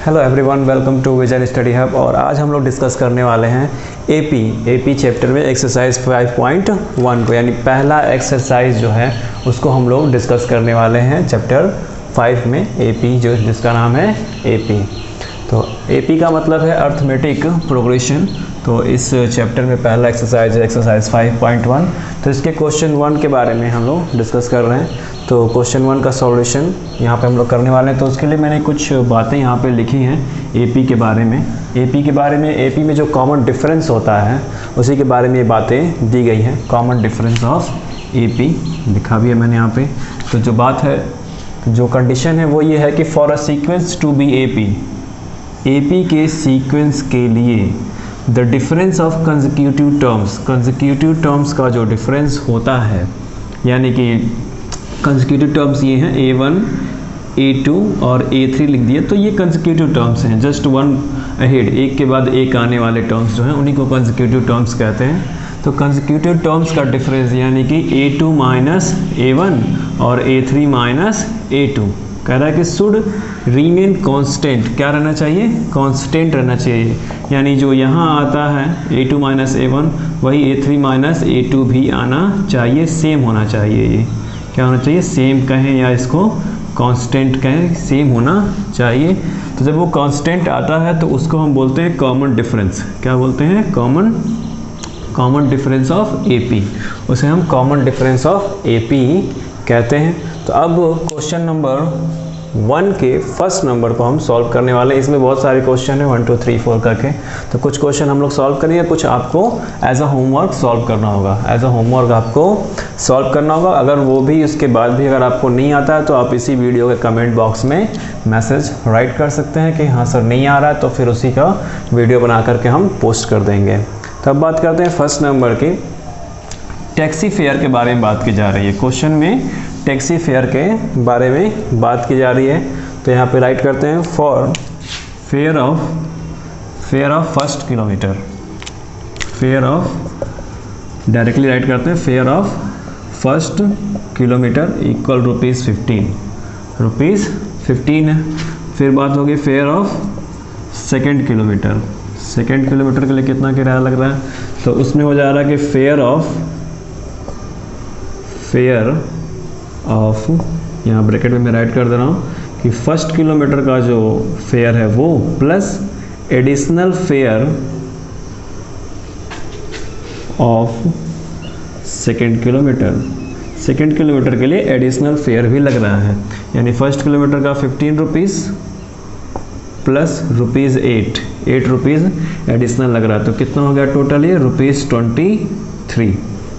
Hello everyone, welcome to Vision Study Hub. और आज हम लोग डिस्कस करने वाले हैं एपी चैप्टर में एक्सरसाइज 5.1 को, यानी पहला एक्सरसाइज जो है उसको हम लोग डिस्कस करने वाले हैं चैप्टर 5 में। एपी जो जिसका नाम है एपी। तो एपी का मतलब है अर्थमेटिक प्रोग्रेशन। तो इस चैप्टर में पहला एक्सरसाइज है एक्सरसाइज 5.1। तो इसके क्वेश्चन 1 के बारे में हम लोग डिस्कस कर रहे हैं। तो क्वेश्चन 1 का सॉल्यूशन यहाँ पे हम लोग करने वाले हैं। तो उसके लिए मैंने कुछ बातें यहाँ पे लिखी हैं एपी के बारे में। एपी में जो कॉमन डिफरेंस होता है उसी के बारे में ये बातें दी गई हैं। कॉमन डिफरेंस ऑफ एपी लिखा भी है मैंने यहाँ पे। तो जो बात है, जो कंडीशन है वो ये है कि for a sequence to be AP के सीक्वेंस के लिए the difference of consecutive terms का जो डिफरेंस होता है, यानी कि कंसेक्यूटिव टर्म्स ये हैं A1, A2 और A3 लिख दिए। तो ये कंसेक्यूटिव टर्म्स हैं, जस्ट वन अहेड, एक के बाद एक आने वाले टर्म्स जो हैं उन्हीं को कंसेक्यूटिव टर्म्स कहते हैं। तो कंसेक्यूटिव टर्म्स का डिफरेंस यानी कि A2 माइनस A1 और A3 माइनस A2 कह रहा है कि शुड रीमेन कांस्टेंट। क्या रहना चाहिए? कांस्टेंट रहना चाहिए। यानी जो यहाँ आता है A2 माइनस A1 वही A3 माइनस A2 भी आना चाहिए, सेम होना चाहिए। ये क्या होना चाहिए? सेम कहें या इसको कांस्टेंट कहें, सेम होना चाहिए। तो जब वो कांस्टेंट आता है तो उसको हम बोलते हैं कॉमन डिफरेंस। क्या बोलते हैं? Common difference of AP. उसे हम कॉमन डिफरेंस ऑफ एपी कहते हैं। तो अब क्वेश्चन नंबर 1 के फर्स्ट नंबर को हम सॉल्व करने वाले हैं। इसमें बहुत सारे क्वेश्चन हैं 1 2 3 4 करके। तो कुछ क्वेश्चन हम लोग सॉल्व करेंगे, कुछ आपको एज अ होमवर्क सॉल्व करना होगा। एज अ होमवर्क आपको सॉल्व करना होगा। अगर वो भी उसके बाद भी अगर आपको नहीं आता है तो आप इसी वीडियो के कमेंट बॉक्स में मैसेज राइट कर सकते हैं कि हाँ सर नहीं आ रहा है, तो फिर उसी का वीडियो बना करके हम पोस्ट कर देंगे। तो अब बात करते हैं फर्स्ट नंबर की। टैक्सी फेयर के बारे में बात की जा रही है। क्वेश्चन में टैक्सी फेयर के बारे में बात की जा रही है। तो यहाँ पे राइट करते हैं for fair of first kilometre. Directly right करते हैं fair of first kilometre equal ₹15 है। फिर बात होगी fair of second kilometre. Second kilometre के लिए कितना किराया लग रहा है? तो उसमें हो जा रहा है कि फेयर ऑफ यहाँ ब्रैकेट में मैं राइट कर दे रहा हूँ कि फर्स्ट किलोमीटर का जो फेयर है वो plus additional fair of second kilometre के लिए एडिशनल फेयर भी लग रहा है। यानी फर्स्ट किलोमीटर का ₹15 प्लस ₹8 एडिशनल लग रहा है। तो कितना हो गया टोटल? ये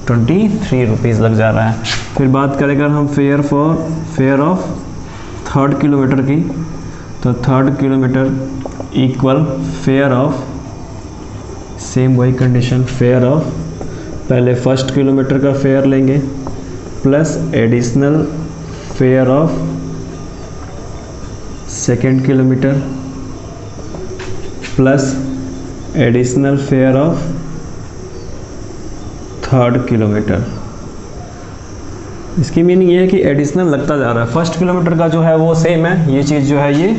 ₹23 लग जा रहा है। फिर बात करें अगर हम फेयर ऑफ थर्ड किलोमीटर की, तो third kilometre equal fair of, same वही कंडीशन, फेयर ऑफ पहले फर्स्ट किलोमीटर का फेयर लेंगे plus additional fair of second kilometre plus additional fair of third kilometre. इसकी मीनिंग ये है कि एडिशनल लगता जा रहा है। फर्स्ट किलोमीटर का जो है वो सेम है, ये चीज़ जो है ये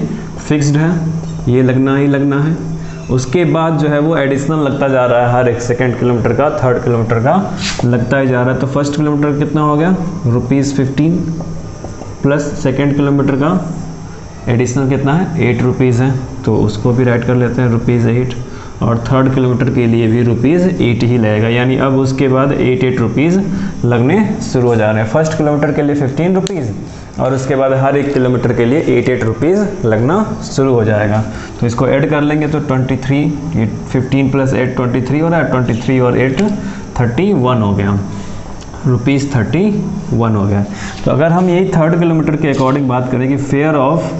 फिक्स्ड है, ये लगना ही लगना है। उसके बाद जो है वो एडिशनल लगता जा रहा है, हर एक सेकेंड किलोमीटर का, थर्ड किलोमीटर का लगता ही जा रहा है। तो फर्स्ट किलोमीटर कितना हो गया? ₹15 प्लस सेकेंड किलोमीटर का एडिशनल कितना है? ₹8 है। तो उसको भी राइट कर लेते हैं ₹8। और थर्ड किलोमीटर के लिए भी ₹8 ही लगेगा। यानी अब उसके बाद ₹8 लगने शुरू हो जा रहे हैं। फर्स्ट किलोमीटर के लिए ₹15 और उसके बाद हर एक किलोमीटर के लिए ₹8 लगना शुरू हो जाएगा। तो इसको ऐड कर लेंगे तो 23, 15 प्लस 8 23 हो रहा है। 23 और 8 31 हो गया, ₹31 हो गया। तो अगर हम यही थर्ड किलोमीटर के अकॉर्डिंग बात करें कि फेयर ऑफ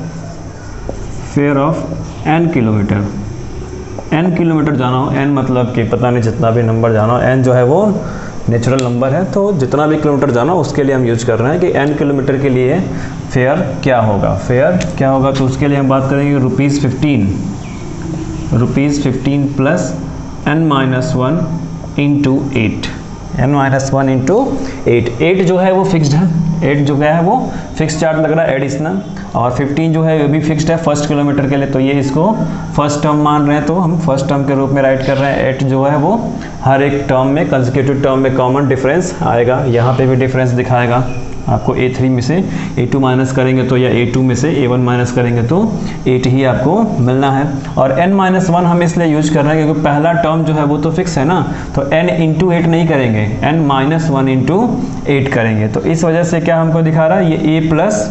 n किलोमीटर जाना हो, n मतलब कि पता नहीं जितना भी नंबर जाना हो, n जो है वो नेचुरल नंबर है। तो जितना भी किलोमीटर जाना हो उसके लिए हम यूज कर रहे हैं कि n किलोमीटर के लिए फेयर क्या होगा। तो उसके लिए हम बात करेंगे ₹15 प्लस n-1 इंटू 8 8 जो है वो फिक्स्ड है। 8 जो क्या है वो फिक्स चार्ज लग रहा है एडिशनल, और 15 जो है वो भी फिक्स्ड है फर्स्ट किलोमीटर के लिए, तो ये इसको फर्स्ट टर्म मान रहे हैं, तो हम फर्स्ट टर्म के रूप में राइट कर रहे हैं। 8 जो है वो हर एक टर्म में कंसेक्यूटिव टर्म में कॉमन डिफरेंस आएगा, यहाँ पे भी डिफरेंस दिखाएगा आपको। A3 में से A2 माइनस करेंगे तो, या A2 में से A1 माइनस करेंगे तो 8 ही आपको मिलना है। और n-1 हम इसलिए यूज कर रहे हैं क्योंकि पहला टर्म जो है वो तो फिक्स है ना, तो n इंटू 8 नहीं करेंगे, n-1 इंटू 8 करेंगे। तो इस वजह से क्या हमको दिखा रहा है, ये a plus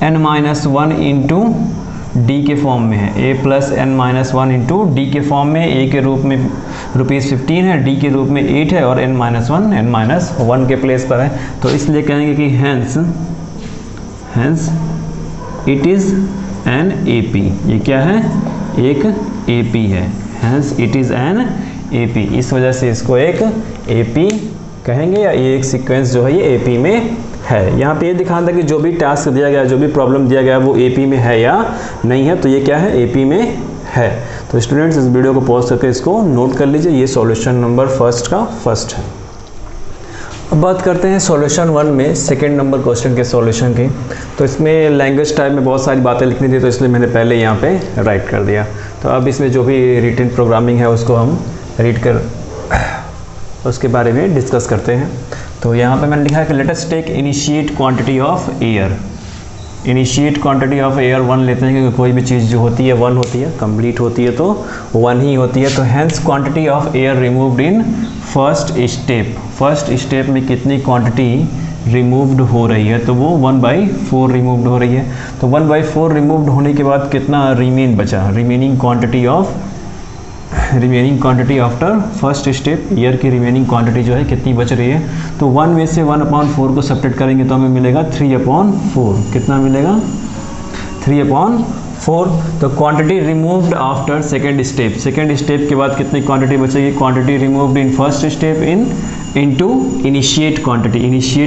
n-1 into D के फॉर्म में है, a plus n-1 into D के फॉर्म में, a के रूप में ₹15 है, डी के रूप में 8 है, और n-1 के प्लेस पर है, तो इसलिए कहेंगे कि hence it is an AP। ये क्या है, एक AP है, hence it is an AP। इस वजह से इसको एक AP कहेंगे, या ये एक सीक्वेंस जो है ये AP में है। यहाँ पे ये दिखाना था कि जो भी टास्क दिया गया, जो भी प्रॉब्लम दिया गया वो AP में है या नहीं है, तो ये क्या है, AP में है। तो स्टूडेंट्स इस वीडियो को पॉज करके इसको नोट कर लीजिए, ये सॉल्यूशन नंबर फर्स्ट का फर्स्ट है। अब बात करते हैं सॉल्यूशन 1 में सेकंड नंबर क्वेश्चन के सॉल्यूशन की। तो इसमें लैंग्वेज टाइप में बहुत सारी बातें लिखनी थी, तो इसलिए मैंने पहले यहाँ पे राइट कर दिया। तो अब इसमें जो भी रिटन प्रोग्रामिंग है उसको हम रीड कर उसके बारे में डिस्कस करते हैं। तो यहाँ पे मैंने लिखा है कि let us take initiate quantity of air. Initiate quantity of air 1 लेते हैं, क्योंकि कोई भी चीज़ जो होती है 1 होती है, कंप्लीट होती है तो 1 ही होती है। तो hence quantity of air removed in first step. First step में कितनी क्वांटिटी रिमूव्ड हो रही है, तो वो 1/4 रिमूव्ड हो रही है। तो 1/4 रिमूव्ड होने के बाद कितना रिमेन बचा, remaining quantity after first step, air की रिमेनिंग क्वांटिटी जो है कितनी बच रही है। तो 1 में से 1/4 को सब्ट्रैक्ट करेंगे तो हमें मिलेगा 3/4। कितना मिलेगा, 3/4। तो quantity removed after second step, second step के बाद कितनी क्वांटिटी बचेगी, quantity removed in first step into initiate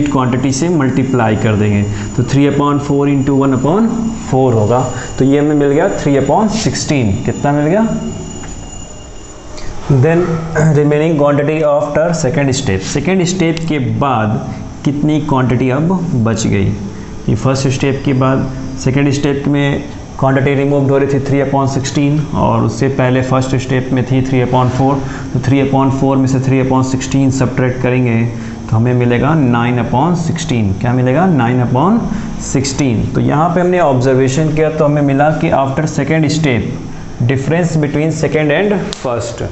quantity से मल्टीप्लाई कर देंगे, तो 3/4 इंटू 1/4 होगा। तो ये हमें मिल गया 3/16। कितना मिल गया, then remaining quantity after second step के बाद कितनी क्वांटिटी अब बच गई। ये फर्स्ट स्टेप के बाद सेकेंड स्टेप में क्वांटिटी रिमूव्ड हो रही थी 3/16, और उससे पहले फर्स्ट स्टेप में थी 3/4। तो 3/4 में से 3/16 सब्ट्रैक्ट करेंगे तो हमें मिलेगा 9/16। क्या मिलेगा, 9/16। तो यहाँ पे हमने ऑब्जर्वेशन किया तो हमें मिला कि after second step difference between second and first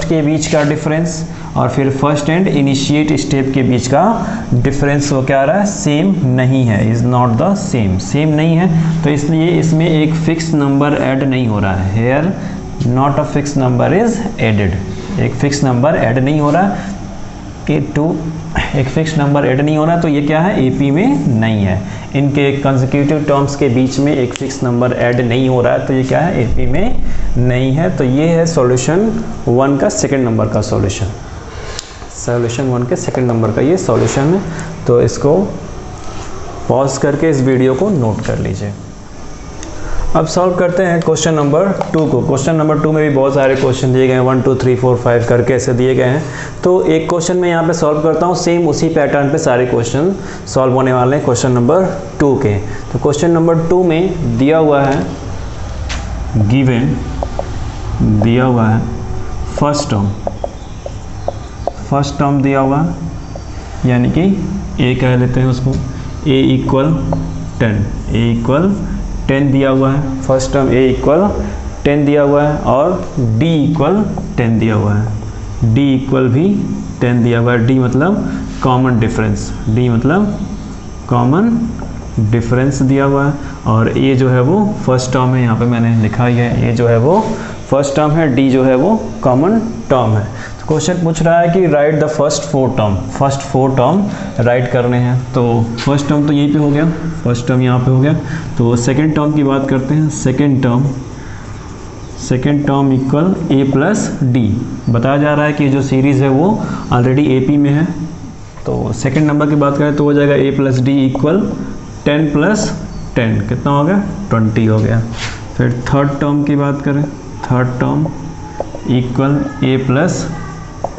के बीच का डिफरेंस, और फिर फर्स्ट एंड इनिशिएट स्टेप के बीच का डिफरेंस वो क्या आ रहा है, सेम नहीं है, इज़ नॉट द सेम नहीं है। तो इसलिए इसमें एक फिक्स नंबर ऐड नहीं हो रहा है, here not a fix number is added. एक फिक्स नंबर ऐड नहीं हो रहा है, एक फिक्स नंबर ऐड नहीं हो रहा, तो ये क्या है, AP में नहीं है। इनके कंसेक्यूटिव टर्म्स के बीच में एक फिक्स नंबर ऐड नहीं हो रहा है, तो ये क्या है, AP में नहीं है। तो ये है सॉल्यूशन 1 का सेकंड नंबर का सॉल्यूशन। सॉल्यूशन 1 के सेकंड नंबर का ये सॉल्यूशन है। तो इसको पॉज करके इस वीडियो को नोट कर लीजिए। अब सॉल्व करते हैं क्वेश्चन नंबर 2 को। क्वेश्चन नंबर 2 में भी बहुत सारे क्वेश्चन दिए गए हैं, 1 2 3 4 5 करके ऐसे दिए गए हैं। तो एक क्वेश्चन मैं यहाँ पे सॉल्व करता हूँ, सेम उसी पैटर्न पे सारे क्वेश्चन सॉल्व होने वाले हैं क्वेश्चन नंबर 2 के। तो क्वेश्चन नंबर 2 में दिया हुआ है, गिवन दिया हुआ है फर्स्ट टर्म दिया हुआ है, यानी कि A कह लेते हैं उसको, A इक्वल 10 दिया हुआ है। फर्स्ट टर्म A इक्वल 10 दिया हुआ है, और D इक्वल 10 दिया हुआ है। D इक्वल भी 10 दिया हुआ है। D मतलब कॉमन डिफरेंस दिया हुआ है, और A जो है वो फर्स्ट टर्म है, यहाँ पे मैंने लिखा ही है, A जो है वो फर्स्ट टर्म है, D जो है वो कॉमन टर्म है। तो क्वेश्चन पूछ रहा है कि right the first four term right करने हैं। तो फर्स्ट टर्म तो यहीं पे हो गया, फर्स्ट टर्म यहाँ पे हो गया। तो सेकंड टर्म की बात करते हैं। Second term equal A plus D. बताया जा रहा है कि जो सीरीज़ है वो ऑलरेडी AP में है। तो सेकंड नंबर की बात करें तो हो जाएगा A plus D equal 10 plus 10, कितना हो गया, 20 हो गया। फिर थर्ड टर्म की बात करें, third term equal A plus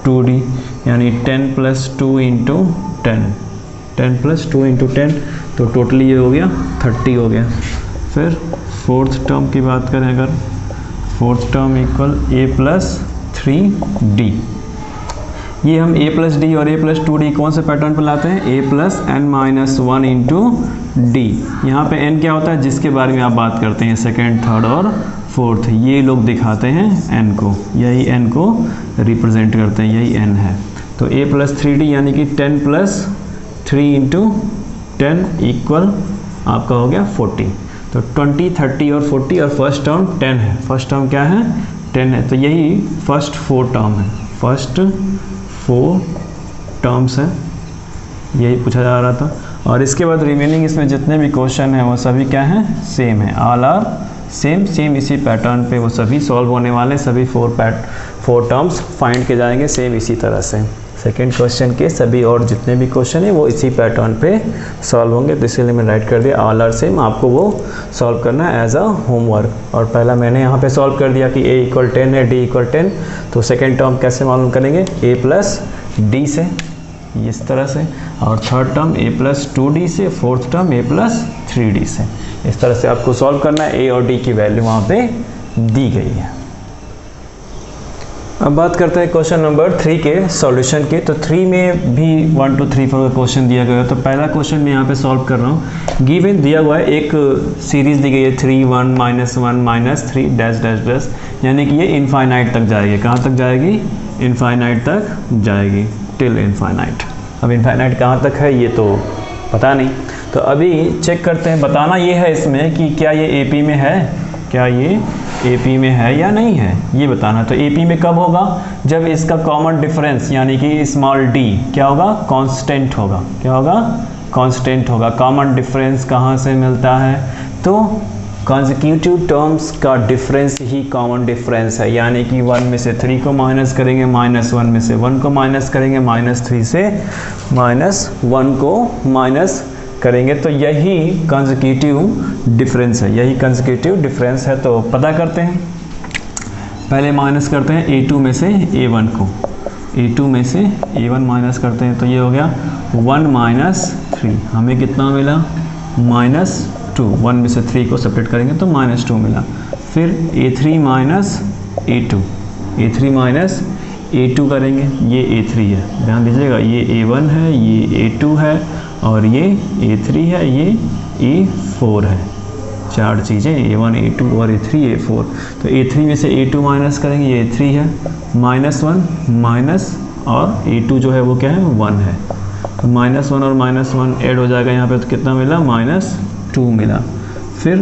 2D, यानी 10 प्लस 2 इंटू 10, 10 + 2 × 10, तो टोटली ये हो गया 30 हो गया। फिर फोर्थ टर्म की बात करें अगर, fourth term equal a + 3d। ये हम a + d और a + 2d कौन से पैटर्न पर लाते हैं, a + n - 1 × d। यहाँ पे n क्या होता है जिसके बारे में आप बात करते हैं, सेकेंड, थर्ड और फोर्थ, ये लोग दिखाते हैं n को, यही n को रिप्रेजेंट करते हैं, यही n है। तो a + 3d यानी कि 10 + 3 × 10 इक्वल आपका हो गया 40। तो 20, 30 और 40, और फर्स्ट टर्म 10 है, फर्स्ट टर्म क्या है 10 है, तो यही फर्स्ट 4 टर्म है, फर्स्ट 4 टर्म्स हैं, यही पूछा जा रहा था। और इसके बाद रिमेनिंग इसमें जितने भी क्वेश्चन हैं वो सभी क्या हैं, सेम है, ऑल आर सेम इसी पैटर्न पे वो सभी सॉल्व होने वाले हैं, सभी 4 टर्म्स फाइंड के जाएंगे सेम इसी तरह से। सेकेंड क्वेश्चन के सभी और जितने भी क्वेश्चन है वो इसी पैटर्न पे सॉल्व होंगे, तो इसलिए मैं राइट कर दिया ऑल आर सेम, आपको वो सॉल्व करना है एज अ होमवर्क। और पहला मैंने यहाँ पे सॉल्व कर दिया कि a = 10 है, d = 10, तो सेकेंड टर्म कैसे मालूम करेंगे, a + d से, इस तरह से, और थर्ड टर्म a + 2d से, फोर्थ टर्म a + 3d से, इस तरह से आपको सॉल्व करना है। a और d की वैल्यू वहाँ पे दी गई है। अब बात करते हैं क्वेश्चन नंबर 3 के सॉल्यूशन के। तो 3 में भी 1 2 3 4 का क्वेश्चन दिया गया है। तो पहला क्वेश्चन मैं यहाँ पे सॉल्व कर रहा हूँ। गिवन दिया हुआ है, एक सीरीज दी गई है 3 1 -1 -3 डैश डैश डैश, यानी कि ये इनफाइनाइट तक जाएगी। कहाँ तक जाएगी, इनफाइनाइट तक जाएगी, टिल इनफाइनाइट। अब इनफाइनाइट कहाँ तक है ये तो पता नहीं, तो अभी चेक करते हैं। बताना ये है इसमें कि क्या ये AP में है, क्या ये AP में है या नहीं है, ये बताना। तो AP में कब होगा, जब इसका कॉमन डिफरेंस यानी कि स्मॉल d क्या होगा, कांस्टेंट होगा। क्या होगा, कांस्टेंट होगा। कॉमन डिफरेंस कहाँ से मिलता है, तो कंसेक्यूटिव टर्म्स का डिफरेंस ही कॉमन डिफरेंस है, यानी कि 1 में से 3 को माइनस करेंगे, -1 में से 1 को माइनस करेंगे, -3 से -1 को माइनस करेंगे, तो यही कंसेक्यूटिव डिफरेंस है, यही कंसेक्यूटिव डिफरेंस है। तो पता करते हैं, पहले माइनस करते हैं A2 में से A1 को, A2 में से A1 माइनस करते हैं, तो ये हो गया 1 - 3, हमें कितना मिला, -2। 1 में से 3 को सब्ट्रैक्ट करेंगे तो -2 मिला। फिर A3 - A2, A3 - A2 करेंगे, ये A3 है, ध्यान दीजिएगा, ये A1 है, ये A2 है, और ये A3 है, ये A4 है। 4 चीज़ें, A1 A2 और A3 A4। तो A3 में से A2 माइनस करेंगे, ये A3 है, -1 माइनस, और A2 जो है वो क्या है, 1 है। तो -1 और -1 ऐड हो जाएगा यहाँ पे, तो कितना मिला, -2 मिला। फिर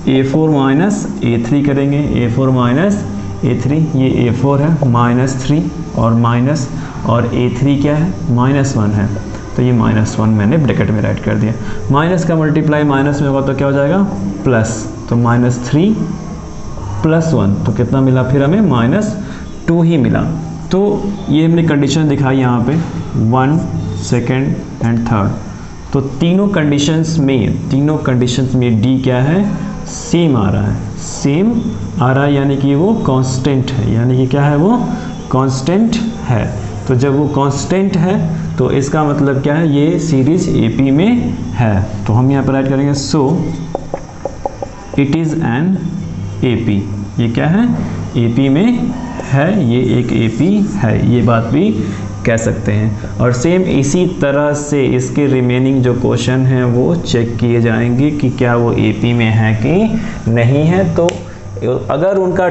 A4 - A3 करेंगे, A4 - A3, ये A4 है, -3 और माइनस, और A3 क्या है, -1 है, तो ये -1 मैंने ब्रैकेट में राइट कर दिया। माइनस का मल्टीप्लाई माइनस में होगा तो क्या हो जाएगा, प्लस, तो -3 + 1, तो कितना मिला फिर हमें, -2 ही मिला। तो ये हमने कंडीशन दिखाई यहाँ पे 1 2 एंड 3rd। तो तीनों कंडीशंस में D क्या है, सेम आ रहा है, सेम आ रहा है, यानी कि वो कांस्टेंट है, यानी कि क्या है, वो कांस्टेंट है। तो जब वो कांस्टेंट है तो इसका मतलब क्या है, ये सीरीज AP में है। तो हम यहाँ पर राइट करेंगे, so it is an AP, ये क्या है, AP में है, ये एक AP है, ये बात भी कह सकते हैं। और सेम इसी तरह से इसके रिमेनिंग जो क्वेश्चन हैं वो चेक किए जाएंगे कि क्या वो AP में है कि नहीं है। तो अगर उनका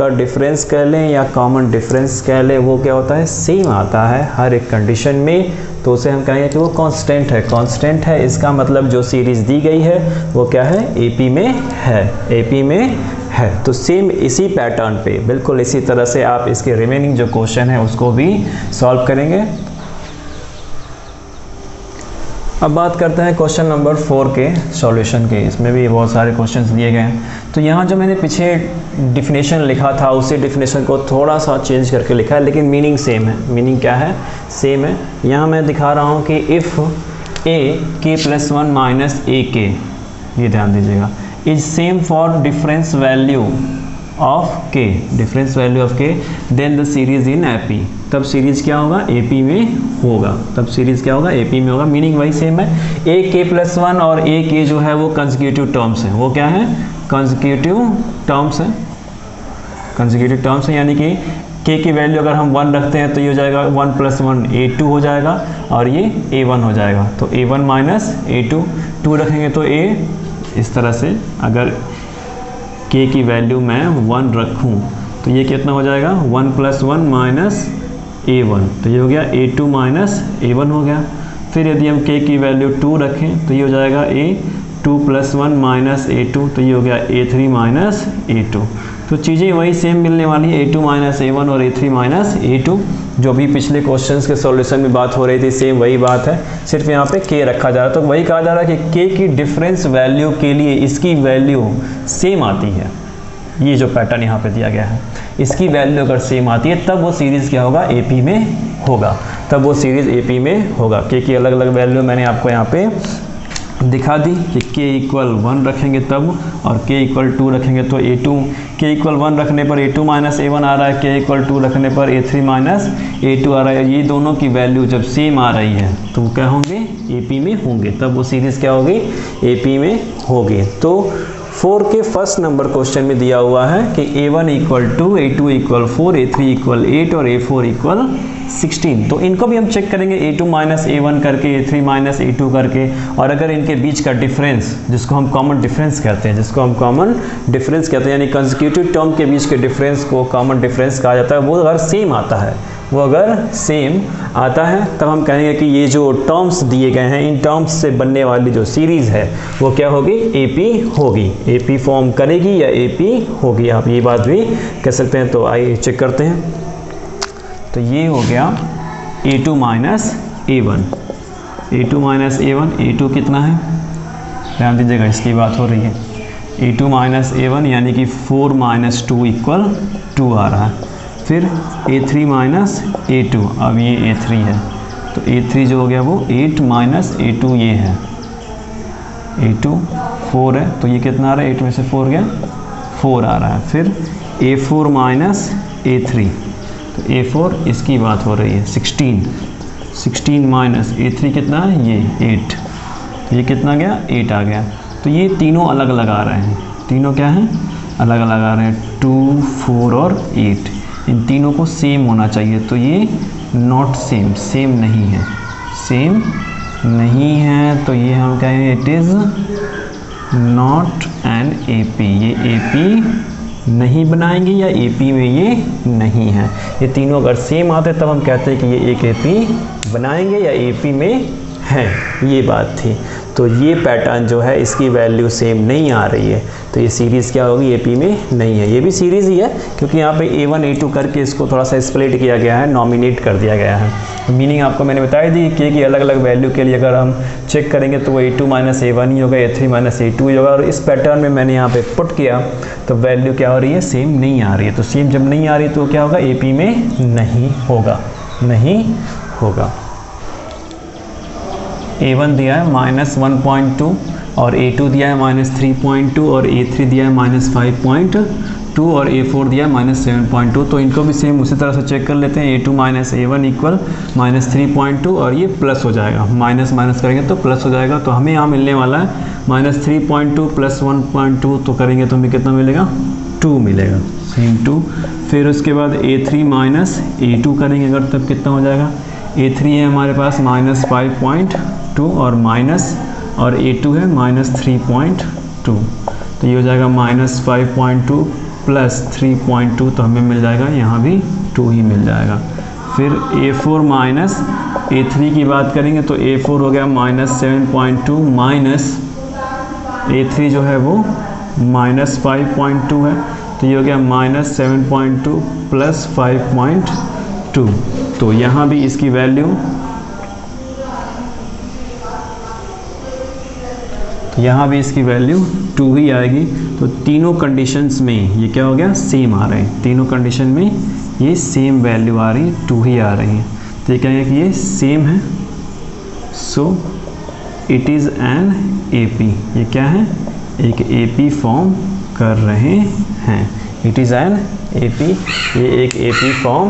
डिफरेंस कह लें या कॉमन डिफरेंस कह लें, वो क्या होता है, सेम आता है हर एक कंडीशन में, तो उसे हम कहेंगे कि वो कांस्टेंट है। कांस्टेंट है, इसका मतलब जो सीरीज़ दी गई है वो क्या है, AP में है, AP में है। तो सेम इसी पैटर्न पे, बिल्कुल इसी तरह से आप इसके रिमेनिंग जो क्वेश्चन है उसको भी सॉल्व करेंगे। अब बात करते हैं क्वेश्चन नंबर 4 के सॉल्यूशन के। इसमें भी बहुत सारे क्वेश्चंस दिए गए हैं। तो यहाँ जो मैंने पीछे डिफिनेशन लिखा था उसी डिफिनेशन को थोड़ा सा चेंज करके लिखा है, लेकिन मीनिंग सेम है। मीनिंग क्या है, सेम है। यहाँ मैं दिखा रहा हूँ कि इफ़ ak+1 - ak, ये ध्यान दीजिएगा, is same for difference value of k, then the series in AP। तब सीरीज़ क्या होगा, AP में होगा, तब सीरीज़ क्या होगा, AP में होगा। मीनिंग वही सेम है, AK+1 और AK जो है वो कंसेक्यूटिव टर्म्स हैं। वो क्या है, कंसेक्यूटिव टर्म्स है, कंसेक्यूटिव टर्म्स है, यानी कि K की वैल्यू अगर हम 1 रखते हैं तो ये हो जाएगा 1 + 1 A2 हो जाएगा और ये A1 हो जाएगा। तो A1 - A2, 2 रखेंगे तो A, इस तरह से अगर K की वैल्यू मैं 1 रखूं तो ये कितना हो जाएगा, 1 + 1 - A1, तो ये हो गया A2 - A1 हो गया। फिर यदि हम K की वैल्यू 2 रखें तो ये हो जाएगा A2 + 1 - A2, तो ये हो गया A3 - A2। तो चीज़ें वही सेम मिलने वाली है, A2 - A1 और A3 - A2, जो भी पिछले क्वेश्चंस के सॉल्यूशन में बात हो रही थी, सेम वही बात है, सिर्फ यहाँ पे K रखा जा रहा है। तो वही कहा जा रहा है कि K की डिफरेंस वैल्यू के लिए इसकी वैल्यू सेम आती है। ये जो पैटर्न यहाँ पे दिया गया है, इसकी वैल्यू अगर सेम आती है तब वो सीरीज़ क्या होगा, AP में होगा, तब वो सीरीज़ AP में होगा। K की अलग अलग वैल्यू मैंने आपको यहाँ पे दिखा दी कि K = 1 रखेंगे तब, और K = 2 रखेंगे तो A2, K = 1 रखने पर A2 - A1 आ रहा है, K = 2 रखने पर A3 - A2 आ रहा है। ये दोनों की वैल्यू जब सेम आ रही है तो वो क्या होंगे, AP में होंगे, तब वो सीरीज़ क्या होगी, AP में होगी। तो 4 के फर्स्ट नंबर क्वेश्चन में दिया हुआ है कि A1 = 2, A2 = 4, A3 = 8 और A4 = 16। तो इनको भी हम चेक करेंगे A2 - A1 करके, A3 - A2 करके, और अगर इनके बीच का डिफरेंस, जिसको हम कॉमन डिफरेंस कहते हैं, यानी कंसेक्यूटिव टर्म के बीच के डिफरेंस को कॉमन डिफरेंस कहा जाता है, वो अगर सेम आता है, तब हम कहेंगे कि ये जो टर्म्स दिए गए हैं, इन टर्म्स से बनने वाली जो सीरीज़ है वो क्या होगी, AP होगी, AP फॉर्म करेगी या AP होगी। आप ये बात भी कह सकते हैं। तो आइए चेक करते हैं। तो ये हो गया A2 - A1, A2 - A1, A2 कितना है, ध्यान दीजिएगा, इसकी बात हो रही है। A2 - A1 यानी कि 4 - 2 = 2 आ रहा है। फिर A3 - A2, अब ये A3 है, तो A3 जो हो गया वो 8 - A2 ये है, A2 4 है, तो ये कितना आ रहा है, 8 में से 4 गया, 4 आ रहा है। फिर A4 - A3, तो A4 इसकी बात हो रही है, 16 - A3 कितना है, ये 8, तो ये कितना गया, 8 आ गया। तो ये तीनों अलग अलग आ रहे हैं, तीनों क्या हैं, अलग अलग आ रहे हैं, 2, 4 और 8। इन तीनों को सेम होना चाहिए, तो ये नॉट सेम, सेम नहीं है, तो ये हम कहेंगे it is not an AP, ये AP नहीं बनाएंगे या AP में ये नहीं है। ये तीनों अगर सेम आते तब हम कहते हैं कि ये एक AP बनाएंगे या AP में है, ये बात थी। तो ये पैटर्न जो है, इसकी वैल्यू सेम नहीं आ रही है, तो ये सीरीज़ क्या होगी, AP में नहीं है। ये भी सीरीज़ ही है, क्योंकि यहाँ पे A1 A2 करके इसको थोड़ा सा स्प्लिट किया गया है, नॉमिनेट कर दिया गया है। तो मीनिंग आपको मैंने बताई दी, K की अलग अलग वैल्यू के लिए अगर हम चेक करेंगे तो वो A2 - A1 ही होगा, A3 - A2 ही होगा, और इस पैटर्न में मैंने यहाँ पे पुट किया तो वैल्यू क्या हो रही है, सेम नहीं आ रही है। तो सेम जब नहीं आ रही तो क्या होगा, AP में नहीं होगा। A1 दिया है -1.2 और A2 दिया है -3.2 और A3 दिया है -5.2 और A4 दिया है -7.2। तो इनको भी सेम उसी तरह से चेक कर लेते हैं। A2 - A1 = -3.2 और ये प्लस हो जाएगा, माइनस करेंगे तो प्लस हो जाएगा। तो हमें यहाँ मिलने वाला है -3.2 + 1.2, तो करेंगे तो हमें कितना मिलेगा, 2 मिलेगा, सेम 2। फिर उसके बाद A3 - A2 करेंगे अगर, तब कितना हो जाएगा, A3 है हमारे पास -5.2 और A2 है -3.2, तो ये हो जाएगा -5.2 + 3.2, तो हमें मिल जाएगा यहाँ भी 2 ही मिल जाएगा। फिर A4 - A3 की बात करेंगे तो A4 हो गया -7.2 माइनस A3 जो है वो -5.2 है, तो ये हो गया -7.2 + 5.2। तो यहाँ भी इसकी वैल्यू, तो यहाँ भी इसकी वैल्यू 2 ही आएगी। तो तीनों कंडीशंस में ये क्या हो गया, सेम आ रहे हैं, तीनों कंडीशन में ये सेम वैल्यू आ रही है, 2 ही आ रही है। तो ये कहेंगे कि ये सेम है, so it is an AP। ये क्या है, एक AP फॉर्म कर रहे हैं, इट इज़ एन AP, ये एक AP फॉर्म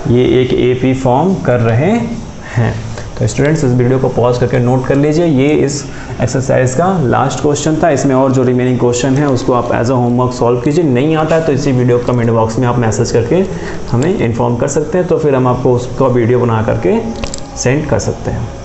ये एक AP फॉर्म कर रहे हैं। तो स्टूडेंट्स इस वीडियो को पॉज करके नोट कर लीजिए, ये इस एक्सरसाइज का लास्ट क्वेश्चन था। इसमें और जो रिमेनिंग क्वेश्चन है उसको आप एज अ होमवर्क सॉल्व कीजिए। नहीं आता है तो इसी वीडियो कमेंट बॉक्स में आप मैसेज करके हमें इन्फॉर्म कर सकते हैं, तो फिर हम आपको उसका वीडियो बना करके सेंड कर सकते हैं।